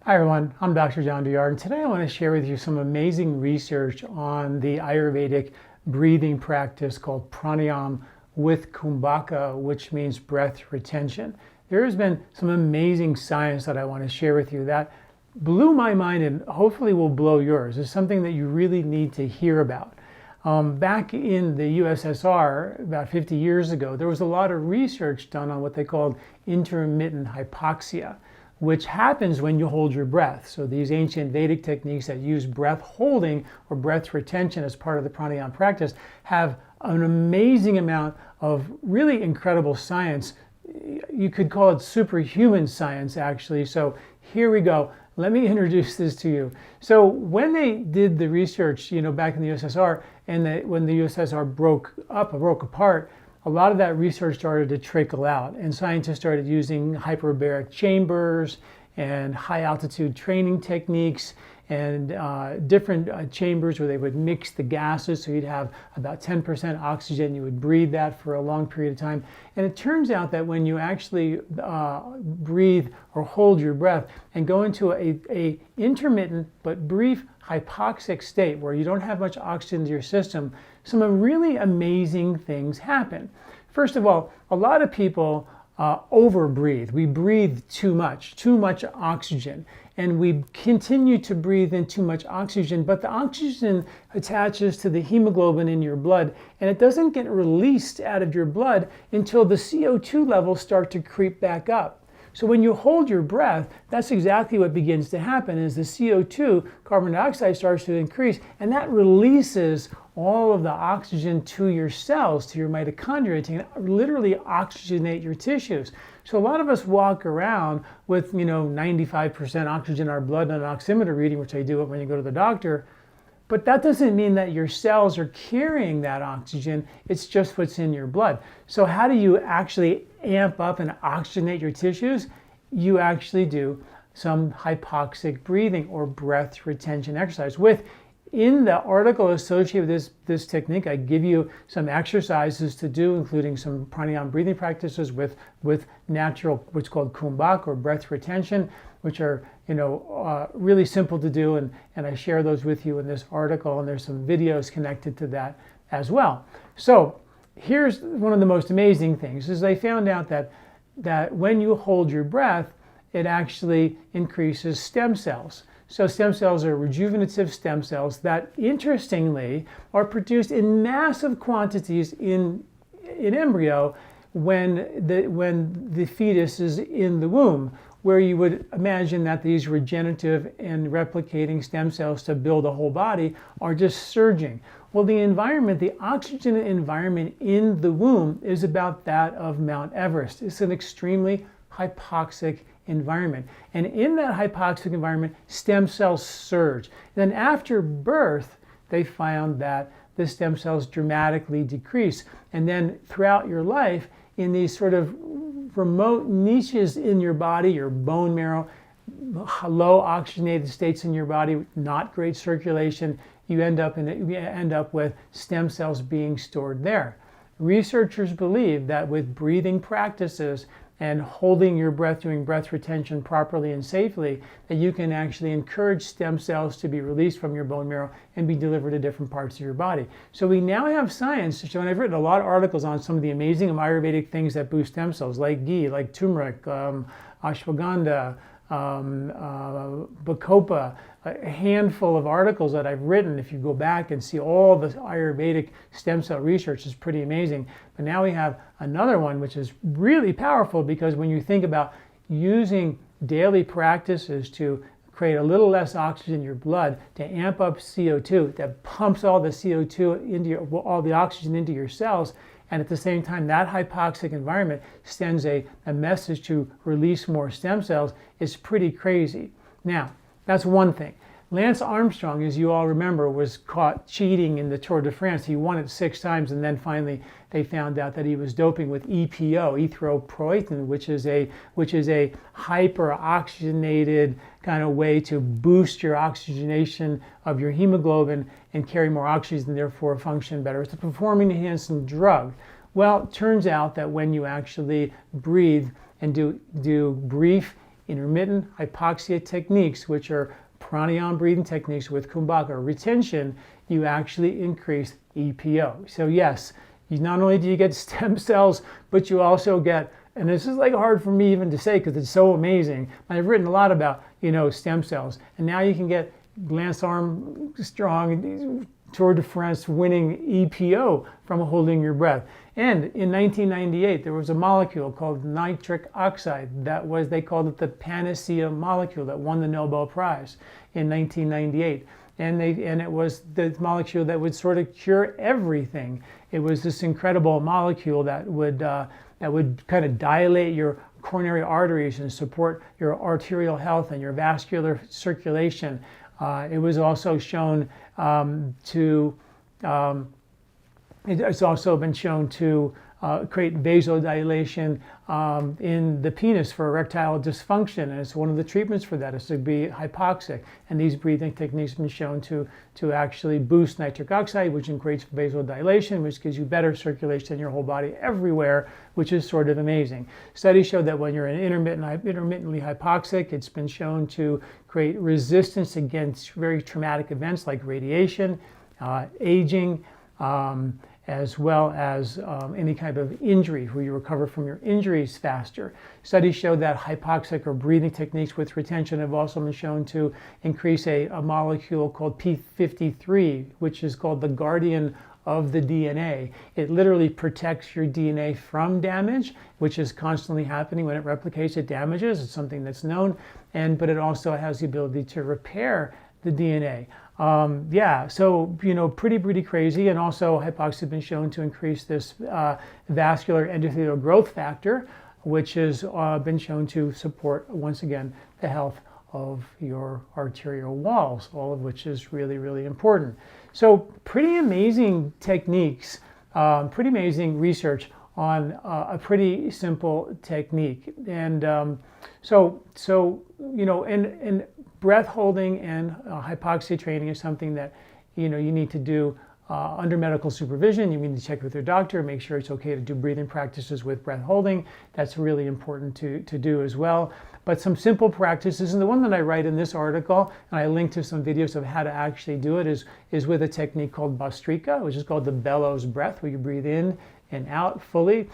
Hi everyone, I'm Dr. John Douillard, and today I want to share with you some amazing research on the Ayurvedic breathing practice called Pranayama with kumbhaka, which means breath retention. There has been some amazing science that I want to share with you that blew my mind and hopefully will blow yours. It's something that you really need to hear about. Back in the USSR, about 50 years ago, there was a lot of research done on what they called intermittent hypoxia, which happens when you hold your breath. So these ancient Vedic techniques that use breath holding or breath retention as part of the pranayama practice have an amazing amount of really incredible science. You could call it superhuman science, actually. So here we go. Let me introduce this to you. So when they did the research, back in the USSR, and when the USSR broke apart, a lot of that research started to trickle out, and scientists started using hyperbaric chambers and high altitude training techniques and different chambers where they would mix the gases, so you'd have about 10% oxygen. You would breathe that for a long period of time. And it turns out that when you actually breathe or hold your breath and go into a intermittent but brief hypoxic state where you don't have much oxygen in your system, some really amazing things happen. First of all, a lot of people overbreathe. We breathe too much oxygen, and we continue to breathe in too much oxygen, but the oxygen attaches to the hemoglobin in your blood, and it doesn't get released out of your blood until the CO2 levels start to creep back up. So when you hold your breath, that's exactly what begins to happen is the CO2, carbon dioxide, starts to increase, and that releases all of the oxygen to your cells, to your mitochondria, to literally oxygenate your tissues. So a lot of us walk around with 95% oxygen in our blood and an oximeter reading, which I do when you go to the doctor. But that doesn't mean that your cells are carrying that oxygen. It's just what's in your blood. So how do you actually amp up and oxygenate your tissues? You actually do some hypoxic breathing or breath retention exercise. In the article associated with this technique, I give you some exercises to do, including some pranayama breathing practices with natural, what's called kumbhaka or breath retention, which are really simple to do, and I share those with you in this article, and there's some videos connected to that as well. So here's one of the most amazing things is they found out that when you hold your breath, it actually increases stem cells. So stem cells are rejuvenative stem cells that, interestingly, are produced in massive quantities in embryo when the fetus is in the womb, where you would imagine that these regenerative and replicating stem cells to build a whole body are just surging. Well, the oxygen environment in the womb is about that of Mount Everest. It's an extremely hypoxic environment. And in that hypoxic environment, stem cells surge. And then after birth, they found that the stem cells dramatically decrease. And then throughout your life, in these sort of remote niches in your body, your bone marrow, low oxygenated states in your body, not great circulation, you end up with stem cells being stored there. Researchers believe that with breathing practices and holding your breath, doing breath retention properly and safely, that you can actually encourage stem cells to be released from your bone marrow and be delivered to different parts of your body. So we now have science to show, and I've written a lot of articles on some of the amazing Ayurvedic things that boost stem cells, like ghee, like turmeric, ashwagandha, bacopa, a handful of articles that I've written. If you go back and see all the Ayurvedic stem cell research, is pretty amazing. But now we have another one which is really powerful, because when you think about using daily practices to create a little less oxygen in your blood, to amp up CO2, that pumps all the CO2 into all the oxygen into your cells, and at the same time that hypoxic environment sends a message to release more stem cells, is pretty crazy. Now, that's one thing. Lance Armstrong, as you all remember, was caught cheating in the Tour de France. He won it 6 times, and then finally they found out that he was doping with EPO, erythropoietin, which is a hyper-oxygenated kind of way to boost your oxygenation of your hemoglobin and carry more oxygen, and therefore function better. It's a performance-enhancing drug. Well, it turns out that when you actually breathe and do brief intermittent hypoxia techniques, which are pranayama breathing techniques with kumbhaka retention, you actually increase EPO. So yes, not only do you get stem cells, but you also get, and this is like hard for me even to say because it's so amazing. I've written a lot about, stem cells, and now you can get Lance Armstrong, Tour de France winning EPO from holding your breath. And in 1998, there was a molecule called nitric oxide they called it the panacea molecule that won the Nobel Prize in 1998. And it was the molecule that would sort of cure everything. It was this incredible molecule that would kind of dilate your coronary arteries and support your arterial health and your vascular circulation. It was also shown it's also been shown to create vasodilation in the penis for erectile dysfunction, and it's one of the treatments for that is to be hypoxic. And these breathing techniques have been shown to actually boost nitric oxide, which increases vasodilation, which gives you better circulation in your whole body everywhere, which is sort of amazing. Studies show that when you're intermittently hypoxic, it's been shown to create resistance against very traumatic events like radiation, aging, as well as any kind of injury, where you recover from your injuries faster. Studies show that hypoxic or breathing techniques with retention have also been shown to increase a molecule called P53, which is called the guardian of the DNA. It literally protects your DNA from damage, which is constantly happening when it replicates, it damages. It's something that's known, but it also has the ability to repair the DNA. So pretty crazy. And also hypoxia has been shown to increase this vascular endothelial growth factor, which has been shown to support, once again, the health of your arterial walls, all of which is really important. So pretty amazing techniques, pretty amazing research on a pretty simple technique. And and breath holding and hypoxia training is something that you need to do under medical supervision. You need to check with your doctor, make sure it's okay to do breathing practices with breath holding. That's really important to do as well. But some simple practices, and the one that I write in this article, and I link to some videos of how to actually do it, is with a technique called Bhastrika, which is called the bellows breath, where you breathe in and out fully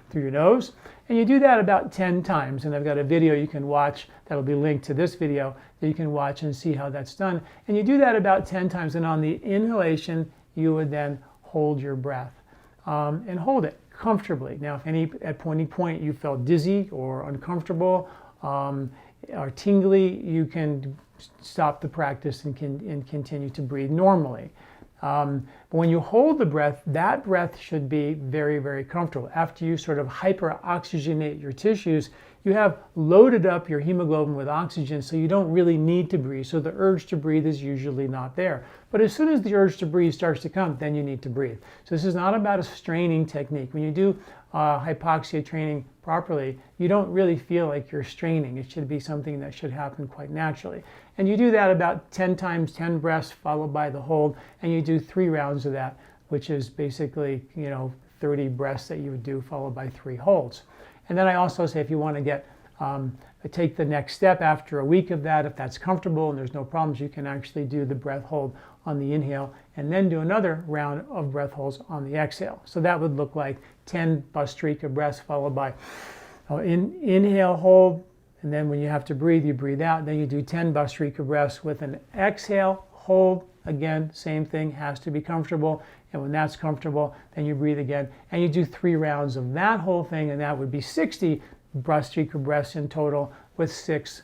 through your nose. And you do that about 10 times. And I've got a video you can watch that'll be linked to this video that you can watch and see how that's done. And you do that about 10 times. And on the inhalation, you would then hold your breath and hold it comfortably. Now, if at any point you felt dizzy or uncomfortable or tingly, you can stop the practice and continue to breathe normally. But when you hold the breath, that breath should be very comfortable. After you sort of hyperoxygenate your tissues, you have loaded up your hemoglobin with oxygen, so you don't really need to breathe. So the urge to breathe is usually not there. But as soon as the urge to breathe starts to come, then you need to breathe. So this is not about a straining technique. When you do hypoxia training properly, you don't really feel like you're straining. It should be something that should happen quite naturally. And you do that about 10 times, 10 breaths followed by the hold, and you do 3 rounds of that, which is basically 30 breaths that you would do followed by 3 holds. And then I also say if you want to take the next step after a week of that, if that's comfortable and there's no problems, you can actually do the breath hold on the inhale and then do another round of breath holds on the exhale. So that would look like 10 Bhastrika breaths followed by inhale, hold, and then when you have to breathe, you breathe out. Then you do 10 Bhastrika breaths with an exhale, hold. Again, same thing, has to be comfortable. And when that's comfortable, then you breathe again. And you do 3 rounds of that whole thing, and that would be 60 Bhastrika breaths in total with 6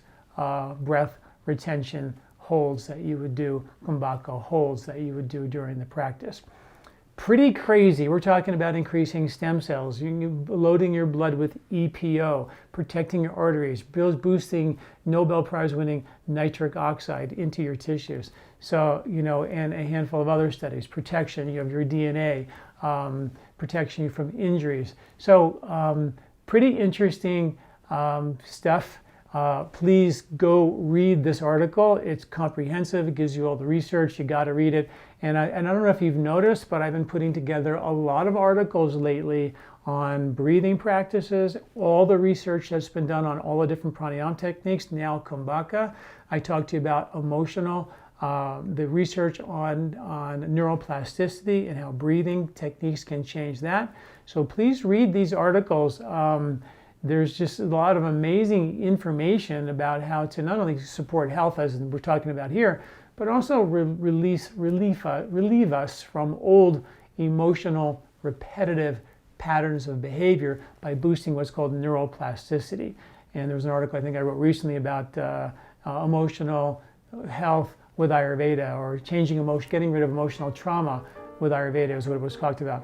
breath retention holds that you would do, kumbhaka holds that you would do during the practice. Pretty crazy. We're talking about increasing stem cells, loading your blood with EPO, protecting your arteries, boosting Nobel Prize-winning nitric oxide into your tissues. So, and a handful of other studies, protection of your DNA, protection you from injuries. So, pretty interesting stuff. Please go read this article. It's comprehensive. It gives you all the research. You got to read it. And I don't know if you've noticed, but I've been putting together a lot of articles lately on breathing practices, all the research that's been done on all the different pranayama techniques, now kumbhaka. I talked to you about emotional, the research on neuroplasticity and how breathing techniques can change that. So please read these articles. There's just a lot of amazing information about how to not only support health, as we're talking about here, but also relieve us from old emotional repetitive patterns of behavior by boosting what's called neuroplasticity. And there was an article I think I wrote recently about emotional health with Ayurveda, or changing emotion, getting rid of emotional trauma with Ayurveda is what it was talked about.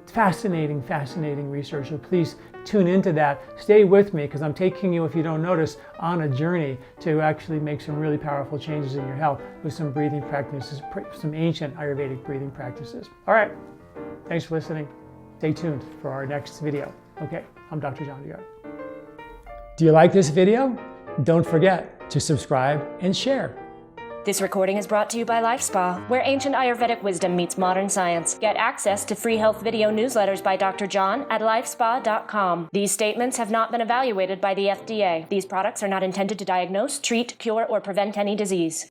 Fascinating, fascinating research. So please tune into that. Stay with me, because I'm taking you, if you don't notice, on a journey to actually make some really powerful changes in your health with some breathing practices, some ancient Ayurvedic breathing practices. All right, thanks for listening. Stay tuned for our next video. Okay, I'm Dr. John Douillard. Do you like this video? Don't forget to subscribe and share. This recording is brought to you by LifeSpa, where ancient Ayurvedic wisdom meets modern science. Get access to free health video newsletters by Dr. John at lifespa.com. These statements have not been evaluated by the FDA. These products are not intended to diagnose, treat, cure, or prevent any disease.